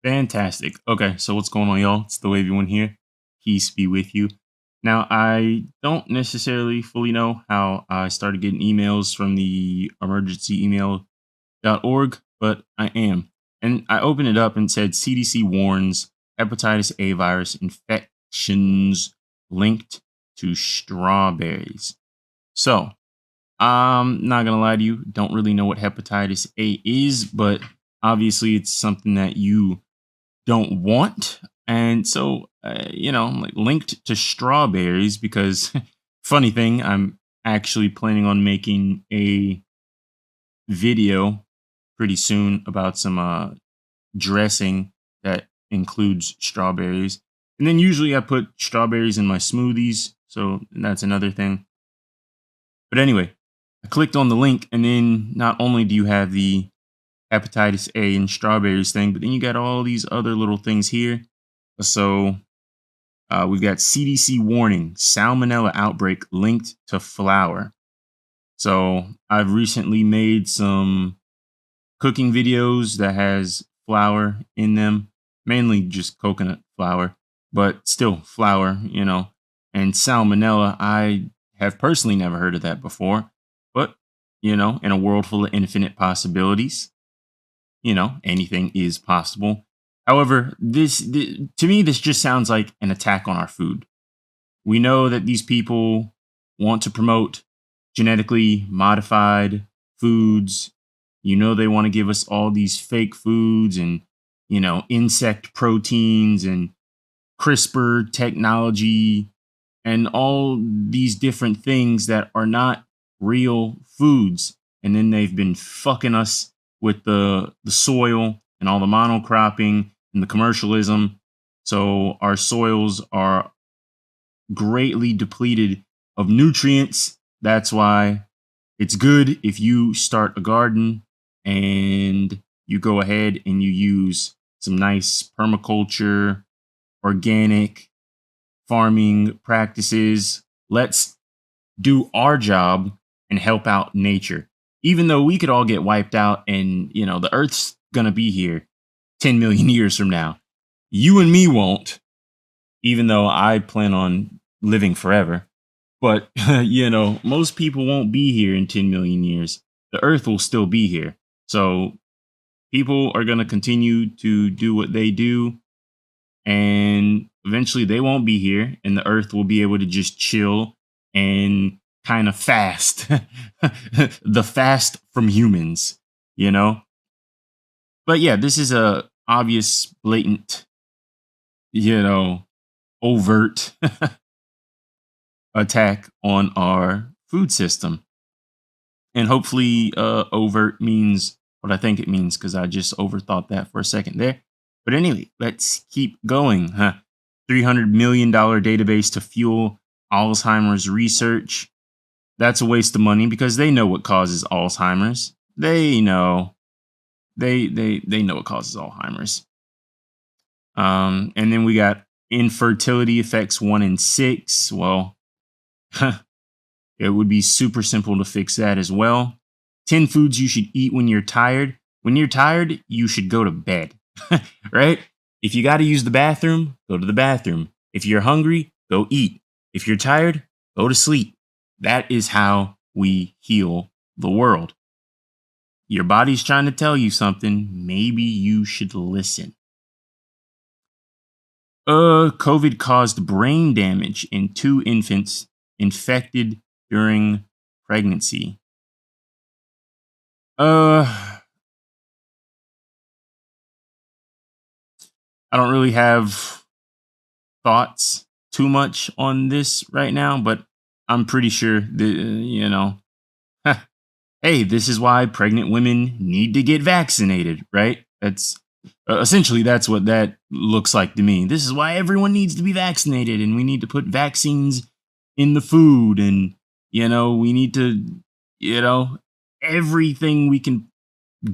Fantastic. Okay, so what's going on, y'all? It's the Wavy One here. Peace be with you. Now, I don't necessarily fully know how I started getting emails from the emergencyemail.org, but I am. And I opened it up and said CDC warns hepatitis A virus infections linked to strawberries. So, I'm not gonna lie to you, don't really know what hepatitis A is, but obviously it's something that you don't want. And so, I'm like linked to strawberries because funny thing, I'm actually planning on making a video pretty soon about some dressing that includes strawberries. And then usually I put strawberries in my smoothies. So that's another thing. But anyway, I clicked on the link, and then not only do you have the hepatitis A and strawberries thing, but then you got all these other little things here. So we've got CDC warning, salmonella outbreak linked to flour. So I've recently made some cooking videos that has flour in them, mainly just coconut flour, but still flour, and salmonella. I have personally never heard of that before, but in a world full of infinite possibilities, anything is possible. However, to me, this just sounds like an attack on our food. We know that these people want to promote genetically modified foods. They want to give us all these fake foods and, insect proteins and CRISPR technology and all these different things that are not real foods. And then they've been fucking us with the soil and all the monocropping and the commercialism. So our soils are greatly depleted of nutrients. That's why it's good if you start a garden and you go ahead and you use some nice permaculture, organic farming practices. Let's do our job and help out nature. Even though we could all get wiped out and, the earth's going to be here 10 million years from now. You and me won't, even though I plan on living forever. But, most people won't be here in 10 million years. The earth will still be here. So people are going to continue to do what they do. And eventually they won't be here. And the earth will be able to just chill and kind of fast. The fast from humans, But yeah, this is a obvious, blatant, overt attack on our food system. And hopefully, overt means what I think it means because I just overthought that for a second there. But anyway, let's keep going. $300 million database to fuel Alzheimer's research. That's a waste of money because they know what causes Alzheimer's. They know. They know what causes Alzheimer's. And then we got infertility affects 1 in 6. Well, it would be super simple to fix that as well. 10 foods you should eat when you're tired. When you're tired, you should go to bed, right? If you got to use the bathroom, go to the bathroom. If you're hungry, go eat. If you're tired, go to sleep. That is how we heal the world. Your body's trying to tell you something. Maybe you should listen. COVID caused brain damage in 2 infants infected during pregnancy. I don't really have thoughts too much on this right now, but I'm pretty sure that, hey, this is why pregnant women need to get vaccinated, right? That's essentially that's what that looks like to me. This is why everyone needs to be vaccinated, and we need to put vaccines in the food, and we need to, everything we can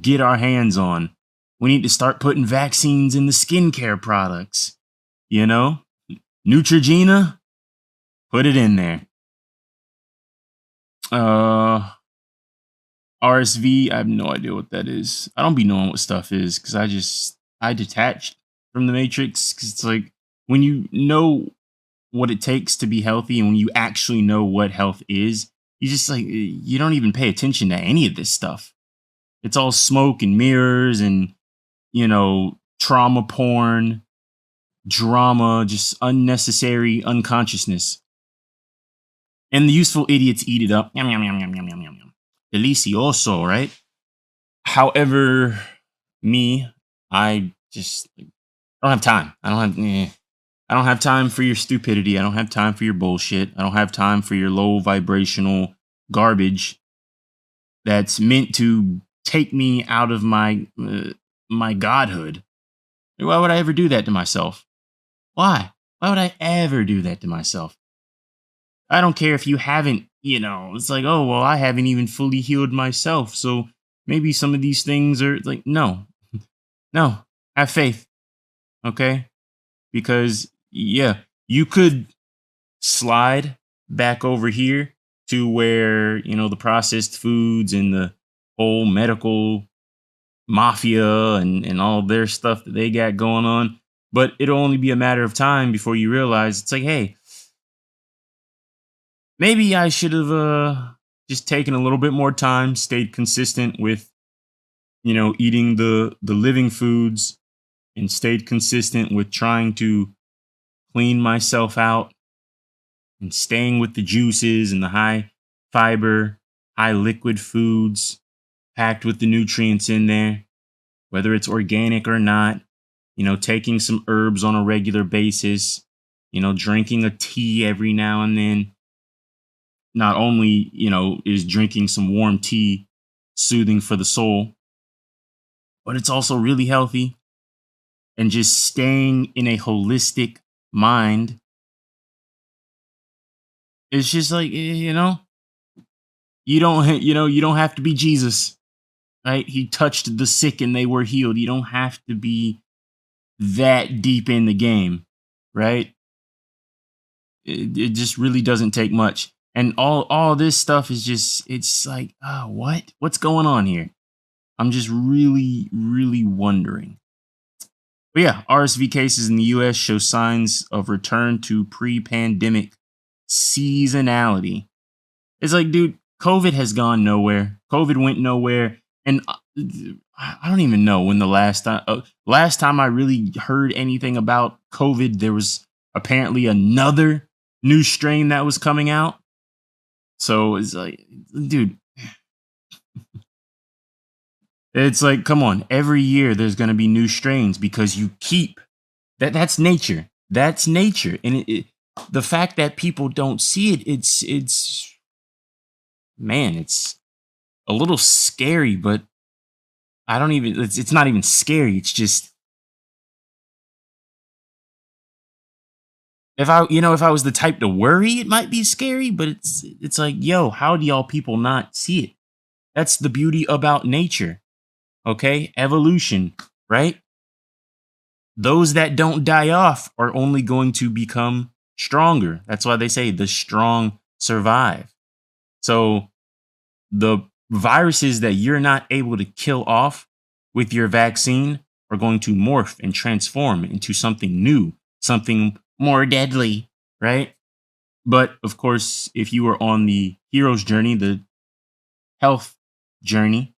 get our hands on. We need to start putting vaccines in the skincare products. Neutrogena, put it in there. RSV, I have no idea what that is. I don't be knowing what stuff is because I just I detached from the Matrix because it's like when you know what it takes to be healthy and when you actually know what health is, you just like you don't even pay attention to any of this stuff. It's all smoke and mirrors and trauma porn, drama, just unnecessary unconsciousness. And the useful idiots eat it up. Yum yum yum yum yum yum yum yum. Delicioso, right? However, me, I just I don't have time. I don't have time for your stupidity. I don't have time for your bullshit. I don't have time for your low vibrational garbage that's meant to take me out of my godhood. Why would I ever do that to myself? Why? Why would I ever do that to myself? I don't care if you haven't, it's like, oh, well, I haven't even fully healed myself. So maybe some of these things are like, no, no, have faith. Okay. Because, yeah, you could slide back over here to where, the processed foods and the whole medical mafia and all their stuff that they got going on. But it'll only be a matter of time before you realize it's like, hey, maybe I should have just taken a little bit more time, stayed consistent with, eating the living foods and stayed consistent with trying to clean myself out and staying with the juices and the high fiber, high liquid foods packed with the nutrients in there, whether it's organic or not, taking some herbs on a regular basis, drinking a tea every now and then. Not only, is drinking some warm tea soothing for the soul, but it's also really healthy. And just staying in a holistic mind, it's just like, you don't have to be Jesus, right? He touched the sick and they were healed. You don't have to be that deep in the game, right? It just really doesn't take much. And all this stuff is just it's like, oh, what's going on here? I'm just really, really wondering. But yeah, RSV cases in the US show signs of return to pre-pandemic seasonality. It's like, dude, COVID has gone nowhere. COVID went nowhere. And I don't even know when the last time I really heard anything about COVID, there was apparently another new strain that was coming out. So it's like, dude, it's like, come on, every year there's going to be new strains because you keep that's nature. That's nature. And the fact that people don't see it, it's man, it's a little scary, but I don't even it's not even scary. It's just if I was the type to worry, it might be scary, but it's like, yo, how do y'all people not see it? That's the beauty about nature. Okay? Evolution, right? Those that don't die off are only going to become stronger. That's why they say the strong survive. So the viruses that you're not able to kill off with your vaccine are going to morph and transform into something new, something more deadly, right? But of course, if you are on the hero's journey, the health journey,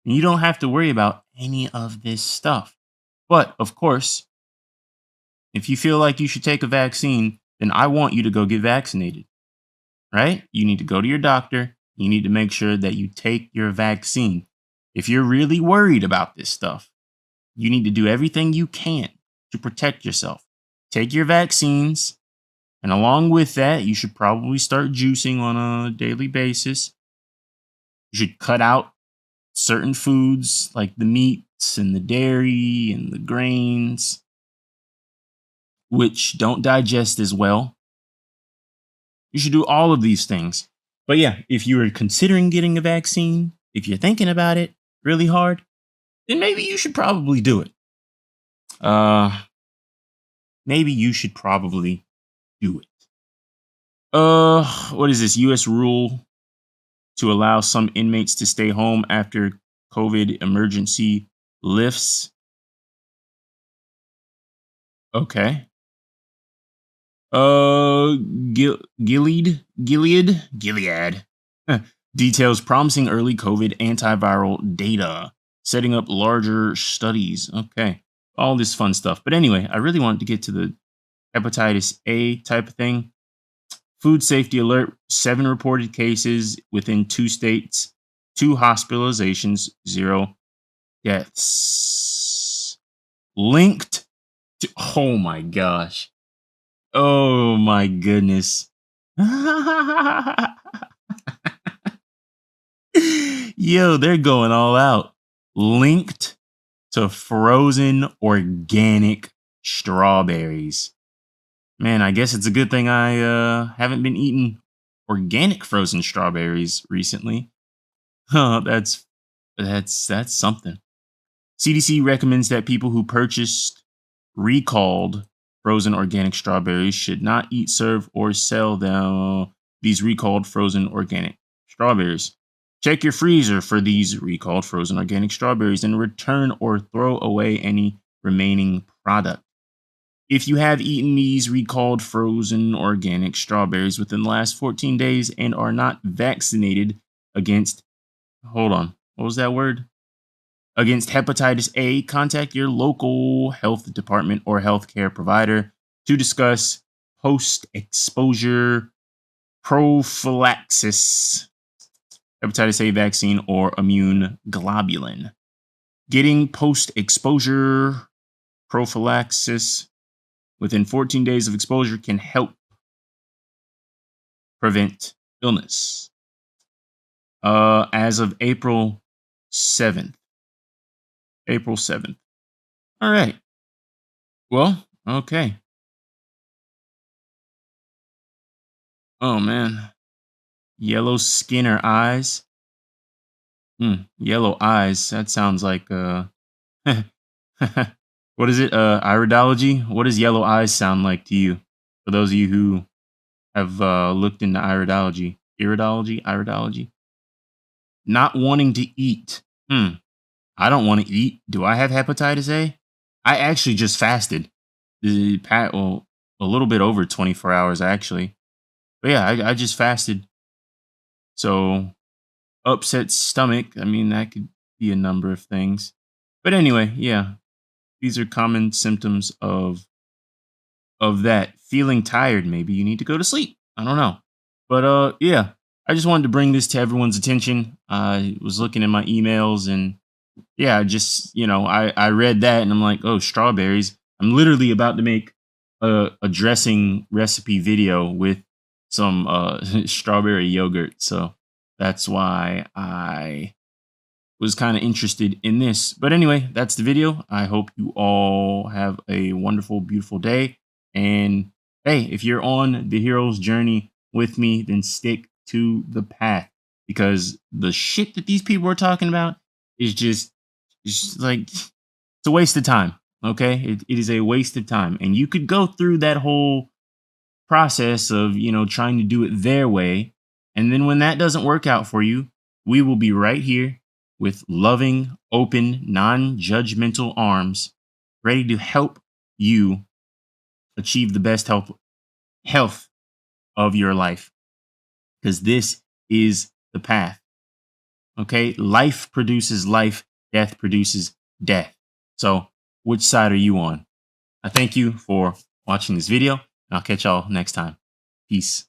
you don't have to worry about any of this stuff. But of course, if you feel like you should take a vaccine, then I want you to go get vaccinated, right? You need to go to your doctor. You need to make sure that you take your vaccine. If you're really worried about this stuff, you need to do everything you can to protect yourself. Take your vaccines. And along with that, you should probably start juicing on a daily basis. You should cut out certain foods like the meats and the dairy and the grains, which don't digest as well. You should do all of these things. But yeah, if you are considering getting a vaccine, if you're thinking about it really hard, then maybe you should probably do it. Maybe you should probably do it. What is this? US rule to allow some inmates to stay home after COVID emergency lifts. Okay. Gilead Huh. Details promising early COVID antiviral data, setting up larger studies. Okay. All this fun stuff. But anyway, I really wanted to get to the hepatitis A type of thing. Food safety alert, 7 reported cases within 2 states, 2 hospitalizations, 0 deaths. Linked to, oh my gosh. Oh my goodness. Yo, they're going all out. Linked to frozen organic strawberries. Man, I guess it's a good thing I haven't been eating organic frozen strawberries recently. Huh, that's something. CDC recommends that people who purchased recalled frozen organic strawberries should not eat, serve, or sell them these recalled frozen organic strawberries. Check your freezer for these recalled frozen organic strawberries and return or throw away any remaining product. If you have eaten these recalled frozen organic strawberries within the last 14 days and are not vaccinated against, hold on, what was that word? Against hepatitis A, contact your local health department or healthcare provider to discuss post exposure prophylaxis, hepatitis A vaccine, or immune globulin. Getting post exposure prophylaxis within 14 days of exposure can help prevent illness. As of April 7th. April 7th. All right. Well, okay. Oh, man. Yellow skin or eyes? Yellow eyes. That sounds like, what is it? Iridology? What does yellow eyes sound like to you? For those of you who have looked into iridology. Iridology? Not wanting to eat. I don't want to eat. Do I have hepatitis A? I actually just fasted. Well, a little bit over 24 hours, actually. But yeah, I just fasted. So, upset stomach. I mean, that could be a number of things. But anyway, yeah, these are common symptoms of that. Feeling tired, maybe you need to go to sleep. I don't know. But yeah, I just wanted to bring this to everyone's attention. I was looking in my emails and yeah, just, I read that and I'm like, oh, strawberries. I'm literally about to make a dressing recipe video with some strawberry yogurt. So that's why I was kind of interested in this. But anyway, that's the video. I hope you all have a wonderful, beautiful day. And hey, if you're on the hero's journey with me, then stick to the path because the shit that these people are talking about is just, it's like, it's a waste of time. Okay. It is a waste of time. And you could go through that whole process of, trying to do it their way. And then when that doesn't work out for you, we will be right here with loving, open, non judgmental arms, ready to help you achieve the best health of your life. Because this is the path. Okay. Life produces life, death produces death. So, which side are you on? I thank you for watching this video. And I'll catch y'all next time. Peace.